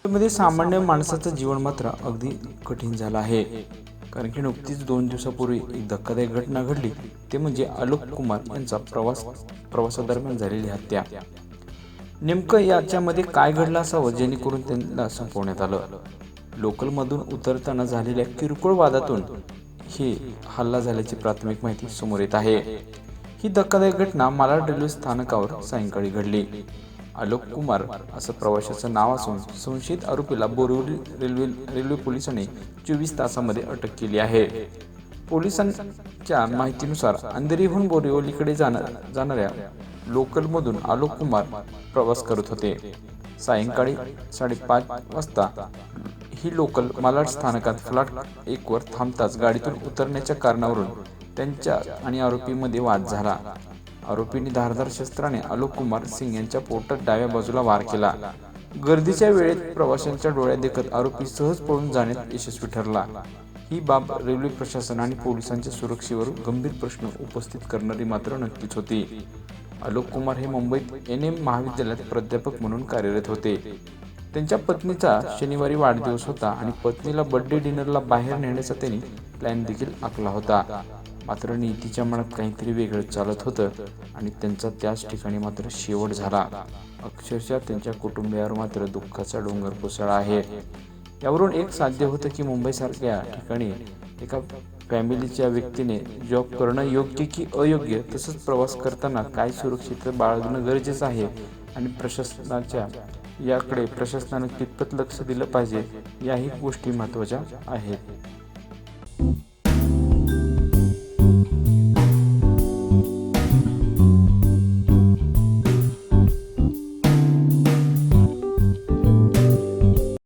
मध्ये सामान्य माणसाचं जीवन मात्र अगदी कठीण झालं आहे. कारण की नुकतीच 2 दिवसापूर्वी एक धक्कादायक घटना घडली, ते म्हणजे आलोक कुमार यांचा प्रवासादरम्यान झालेली हत्या. नेमकं याच्यामध्ये काय घडलं असावं जेणेकरून त्यांना संपवण्यात आलं? लोकलमधून उतरताना झालेल्या किरकोळ वादातून ही हल्ला झाल्याची प्राथमिक माहिती समोर येत आहे. ही धक्कादायक घटना मालाड रेल्वे स्थानकावर सायंकाळी घडली. आलोक कुमार असं प्रवाशाचं नाव असून संशयित आरोपीला बोरिवली रेल्वे पोलिसांनी 24 तासांमध्ये अटक केली आहे. पोलिसांच्या माहितीनुसार अंधेरीहून बोरिवलीकडे जाणाऱ्या लोकलमधून आलोक कुमार प्रवास करत होते. सायंकाळी 5:30 वाजता ही लोकल मालाड स्थानकात फ्लॅट 1 वर थांबताच गाडीतून उतरण्याच्या कारणावरून त्यांच्या आणि आरोपीमध्ये वाद झाला. आरोपींनी धारदार शस्त्राने आलोक कुमार सिंग यांच्या पोटात डाव्या बाजूला वार केला. गर्दीच्या वेळेत प्रवाशांच्या डोळ्यात देखत आरोपी सहज पळून जाण्यात यशस्वी ठरला. ही बाब रेल्वे प्रशासन आणि पोलिसांच्या सुरक्षेवर गंभीर प्रश्न उपस्थित करणारी मात्र नक्कीच होती. आलोक कुमार हे मुंबईत NM महाविद्यालयात प्राध्यापक म्हणून कार्यरत होते. त्यांच्या पत्नीचा शनिवारी वाढदिवस होता आणि पत्नीला बर्थडे डिनरला बाहेर नेण्याचा त्यांनी प्लॅन देखील आखला होता. मात्र नीतीच्या मनात काहीतरी वेगळं चालत होतं आणि त्यांचा त्याच ठिकाणी मात्र शेवट झाला. अक्षरशः त्यांच्या कुटुंबियावर मात्र दुःखाचा डोंगर कोसळला आहे. यावरून एक साध्य होतं की मुंबईसारख्या ठिकाणी एका फॅमिलीच्या व्यक्तीने जॉब करणं योग्य की अयोग्य, तसंच प्रवास करताना काय सुरक्षितता बाळगणं गरजेचं आहे आणि प्रशासनानं कितपत लक्ष दिलं पाहिजे, याही गोष्टी महत्त्वाच्या आहेत.